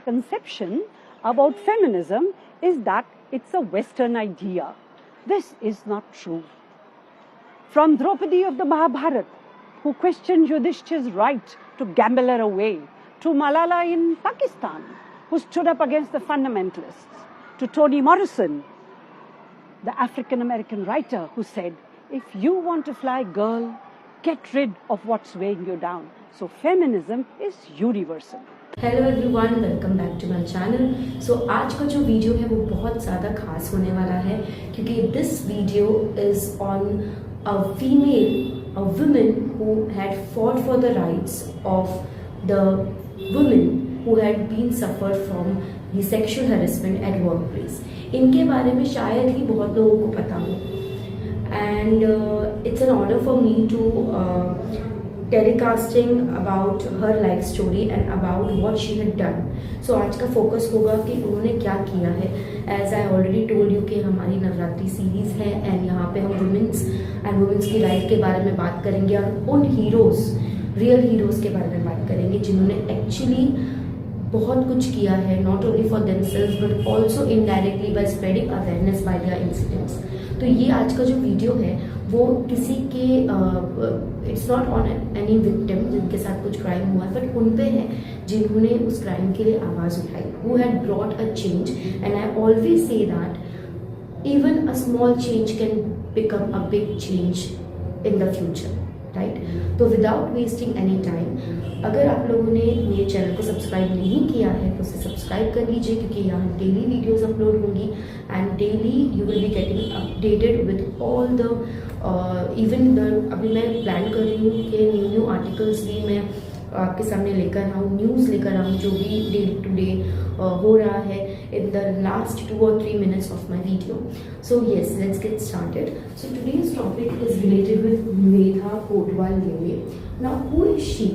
misconception about feminism is that it's a Western idea. This is not true. From Draupadi of the Mahabharata, who questioned Yudhishthir's right to gamble her away, to Malala in Pakistan, who stood up against the fundamentalists, to Toni Morrison, the African-American writer who said, if you want to fly, girl, get rid of what's weighing you down. So feminism is universal. Hello everyone, welcome back to my channel. So आज का जो video है वो बहुत ज़्यादा खास होने वाला है क्योंकि this video is on a female, a woman who had fought for the rights of the women who had been suffer from the sexual harassment at work place. इनके बारे में शायद ही बहुत लोगों को पता हो and it's an honour for me to telecasting about her life story and about what she had done. So आज का फोकस होगा कि उन्होंने क्या किया है। As I already told you कि हमारी नवरात्रि सीरीज है एंड यहाँ पे हम वुमेन्स की लाइफ के बारे में बात करेंगे और उन हीरोज, रियल हीरोज के बारे में बात करेंगे जिन्होंने एक्चुअली बहुत कुछ किया है, not only for themselves but also indirectly bye spreading awareness by there incidents. तो ये आज का जो वीडियो है वो किसी के it's not on any victim जिनके साथ कुछ क्राइम हुआ है, बट उन पे है जिन्होंने उस क्राइम के लिए आवाज़ उठाई, who had brought a change. And I always say that even a small change can become a big change in the future, right. तो विदाउट वेस्टिंग एनी टाइम, अगर आप लोगों ने मेरे चैनल को सब्सक्राइब नहीं किया है तो उसे सब्सक्राइब कर लीजिए क्योंकि यहाँ डेली वीडियोस अपलोड होंगी and daily you will be getting updated with all the even the अभी मैं प्लान कर रही हूँ कि न्यू आर्टिकल्स भी मैं आपके सामने लेकर आऊँ, न्यूज़ लेकर आऊँ जो भी डे टू डे हो रहा है in the last 2 or 3 minutes of my video. So yes, let's get started. So today's topic is related with Medha Kotwal Lele. Now who is she?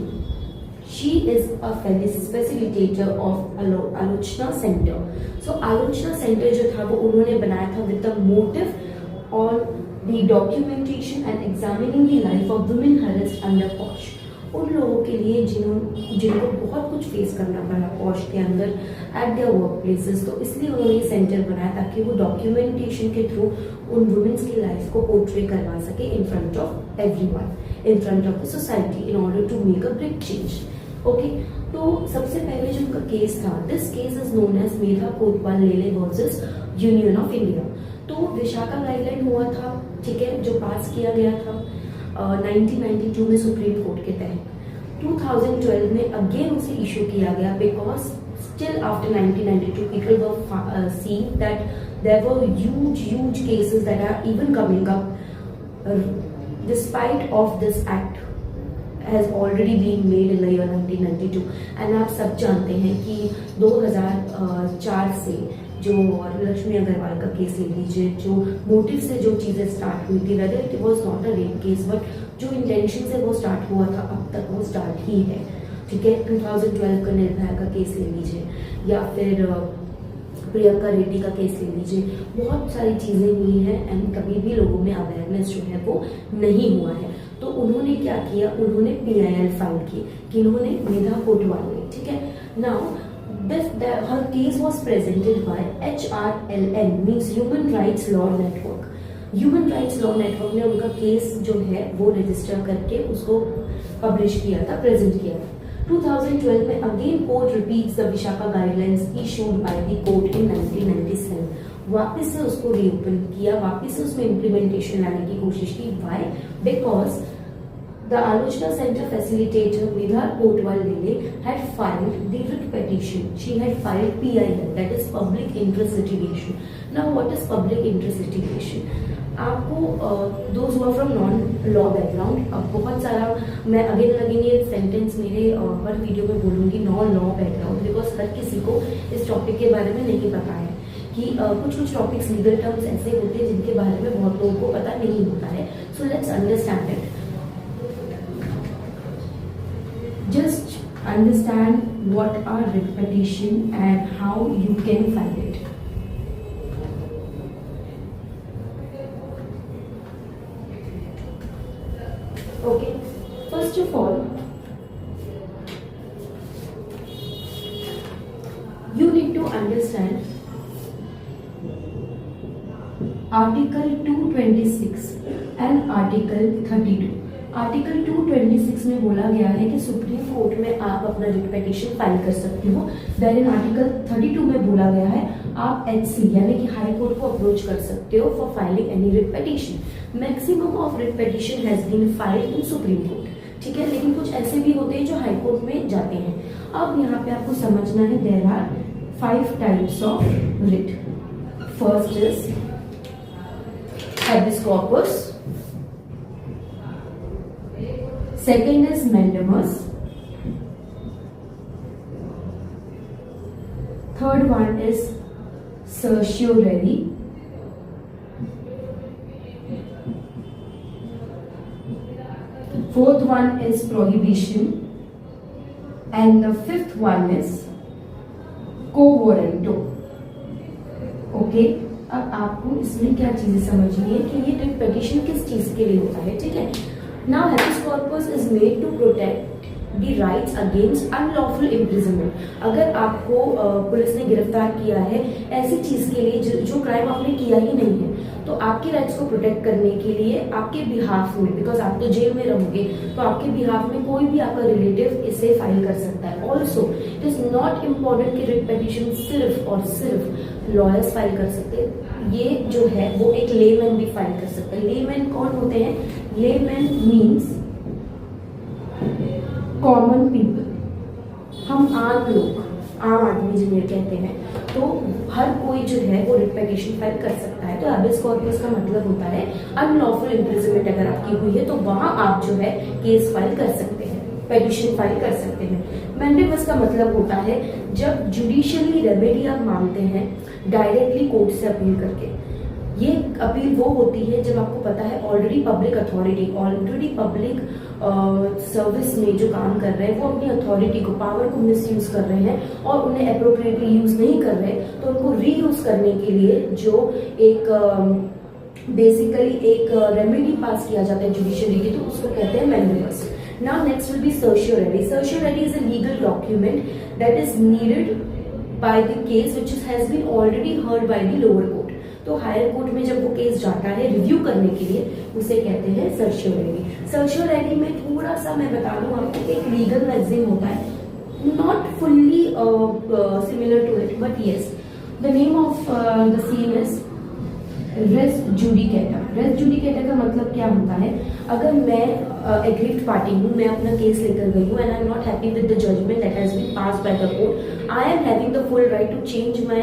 She is a facilitator of Alochna Center. So Alochna Center जो था वो उन्होंने बनाया था with the motive on the documentation and examining the life of women harassed under POSH. उन लोगों के लिए जिनको बहुत कुछ फेस करना पड़ा पॉश के अंदर एट देयर वर्क प्लेसेस, तो इसलिए उन्होंने ये सेंटर बनाया ताकि वो डॉक्यूमेंटेशन के थ्रू उन वुमेन्स की लाइफ को पोर्ट्रे करवा सके in front of everyone, in front of the society in order to make a big change. Okay, तो सबसे पहले जो उनका केस था, this case is known as Medha Kotwal Lele versus union of India. तो विशाखा गाइडलाइन हुआ था, ठीक है, जो पास किया गया था 1992 में सुप्रीम कोर्ट के तहत। 2012 में अगेन उसे इशू किया गया because still after 1992 people were seeing that there were huge cases that are even coming up despite of this act has already been made in the year 1992। and आप सब जानते हैं कि 2004 से जो लक्ष्मी अग्रवाल का केस ले लीजिए, जो मोटिव से जो चीज़ें स्टार्ट हुई थी, whether it was not a rape case but जो इंटेंशन से वो स्टार्ट हुआ था अब तक वो स्टार्ट ही है, ठीक है। 2012 का निर्भया का केस ले लीजिए या फिर प्रियंका रेड्डी का केस ले लीजिए, बहुत सारी चीज़ें हुई हैं एंड कभी भी लोगों में अवेयरनेस जो है वो नहीं हुआ है। तो उन्होंने क्या किया, उन्होंने PIL फाइल की, किन्होंने मेधा कोटवाल ने, ठीक है। Now her case was presented by HRLN means Human Rights Law Network। Human Rights Law Network ने उनका केस जो है वो रजिस्टर करके उसको पब्लिश किया था, प्रेजेंट किया था। 2012 में again court repeats the Vishaka guidelines issued by the court in 1997। वापस से उसको रीओपन किया, वापस से उसमें इम्प्लीमेंटेशन लाने की कोशिश की। Why? Because the Alochna Center facilitator Medha Kotwal Lele had filed the writ petition. She had filed PIL, that is public interest litigation. Now what is public interest litigation? आपको those who are from non-law background, अब बहुत सारा मैं again ये sentence मेरे हर video में बोलूँगी, non-law background, because हर किसी को इस टॉपिक के बारे में नहीं पता है कि कुछ टॉपिक्स लीगल टर्म्स ऐसे होते हैं जिनके बारे में बहुत लोगों को पता नहीं होता है। So let's understand it. Just understand what are writ petition and how you can file it. Okay, first of all you need to understand Article 226 and Article 32. Article 226 में बोला गया है कि सुप्रीम कोर्ट में आप अपना रिट पिटीशन फाइल कर सकते हो। देन इन आर्टिकल 32 में बोला गया है आप HC यानी कि हाई कोर्ट को अप्रोच कर सकते हो for filing any writ petition. Maximum of writ petition has been filed in supreme court, ठीक है, लेकिन कुछ ऐसे भी होते हैं जो हाई कोर्ट में जाते हैं। अब यहाँ पे आपको समझना है there are 5 types of writ. First is habeas corpus, second is mandamus, third one is certiorari, fourth one is prohibition, and the fifth one is quo warranto. Okay, अब आपको इसमें क्या चीजें समझनी है कि ये रिट पिटीशन किस चीज के लिए होता है, ठीक है। Now habeas corpus is made to protect the rights against unlawful imprisonment. अगर आपको पुलिस ने गिरफ्तार किया है ऐसी चीज के लिए जो क्राइम आपने किया ही नहीं है, तो आपके राइट्स को प्रोटेक्ट करने के लिए आपके बिहाफ में, बिकॉज आप तो जेल में रहोगे, तो आपके बिहाफ में कोई भी आपका रिलेटिव इसे फाइल कर सकता है। Also it is not important कि रिट पिटीशन सिर्फ और सिर्फ लॉयर्स फाइल कर सकते हैं। ये जो है वो एक लेमैन भी फाइल कर सकता है। लेमैन कौन होते हैं? लेमैन मीन्स कॉमन पीपल, हम आम लोग, आम आदमी जिन्हें कहते हैं, तो हर कोई जो है वो रिट पिटीशन फाइल कर सकता है। तो हैबेस कॉर्पस का मतलब होता है अनलॉफुल इम्प्रिजनमेंट अगर आपकी हुई है तो वहां आप जो है केस फाइल कर सकते हैं, पिटीशन फाइल कर सकते हैं। मैंडेमस का मतलब होता है जब जुडिशियली रेमेडी आप मांगते हैं डायरेक्टली कोर्ट से अपील करके। ये अपील वो होती है जब आपको पता है already public authority, already public service में जो काम कर रहे हैं वो अपनी अथॉरिटी को, पावर को मिसयूज कर रहे हैं और उन्हें अप्रोप्रिएटली यूज नहीं कर रहे, तो उनको रीयूज करने के लिए जो एक बेसिकली एक रेमेडी पास किया जाता है जुडिशियरी की, तो उसको कहते हैं mandamus. Now next will be certiorari. Certiorari is a legal document that is needed by the case which has been already heard by the lower court. तो हायर कोर्ट में जब वो केस जाता है रिव्यू करने के लिए, उसे कहते हैं सर्शियोररी। सर्शियोररी में थोड़ा सा मैं बता दूं आपको, एक लीगल मैगजीन होता है, not fully similar to it, but yes the name of the same is res judicata. Res judicata का मतलब क्या होता है? अगर मैं एग्रीव्ड पार्टी हूँ, मैं अपना केस लेकर गई हूँ and I am not happy with the judgement that has been passed by the court, I am having the full right to change my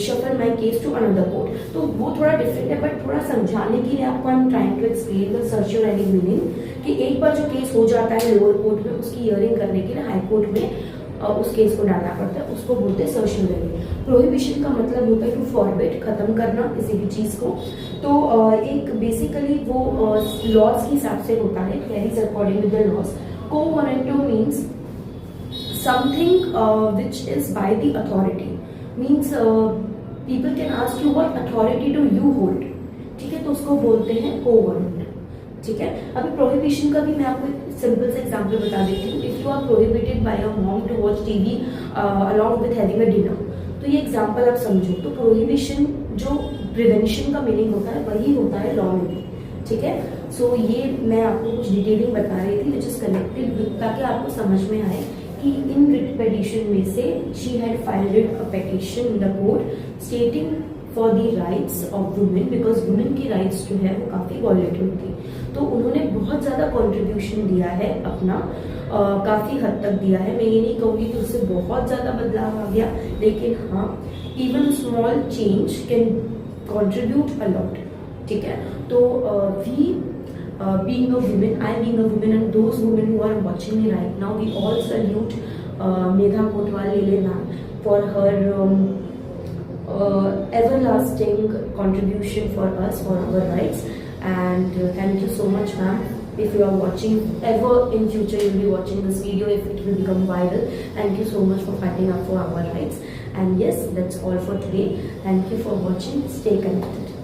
shuffle my case to another court. तो वो थोड़ा different है, but थोड़ा समझाने के लिए आपको I am trying to explain the certiorari meaning कि एक बार जो केस हो जाता है लोअर कोर्ट में, उसकी हियरिंग करने के लिए हाई कोर्ट में उस केस को डालना पड़ता है, उसको बोलते हैं सर्शियोररी। प्रोहिबिशन का मतलब होता है टू फॉरबिड, खत्म करना किसी भी चीज को। तो एक बेसिकली वो लॉज के हिसाब से होता है, carries according with the laws. Quo warranto means something which is by the authority, means people can ask you what authority do you hold, ठीक है, तो उसको बोलते हैं को वारंट, ठीक है। अभी प्रोहिबिशन का भी मैं आपको सिंपल से एग्जांपल बता देती हूँ। If you are prohibited by your mom to watch TV along with having a dinner, तो ये एग्जांपल आप समझो। तो प्रोहिबिशन जो प्रिवेंशन का मीनिंग होता है वही होता है लॉ में भी, ठीक है। सो ये मैं आपको कुछ डिटेलिंग बता रही थी विच इज कनेक्टेड, ताकि आपको समझ में आए कि इन रिट पिटीशन में से she had filed a petition in the court स्टेटिंग for the rights of women, because women की राइट्स जो है वो काफी वॉलेटिल थी। तो उन्होंने बहुत ज्यादा कंट्रीब्यूशन दिया है अपना, काफी हद तक दिया है। मैं ये नहीं कहूंगी कि उससे बहुत ज्यादा बदलाव आ गया, लेकिन हाँ, even small change can contribute a lot, ठीक है। तो we being a woman, I being a woman, and those women who are watching me right now, we all salute Medha Kotwal Lele ma'am for her everlasting contribution for us, for our rights, and thank you so much ma'am. If you are watching, ever in future you will be watching this video, if it will become viral, thank you so much for fighting up for our rights. And yes, that's all for today. Thank you for watching. Stay connected.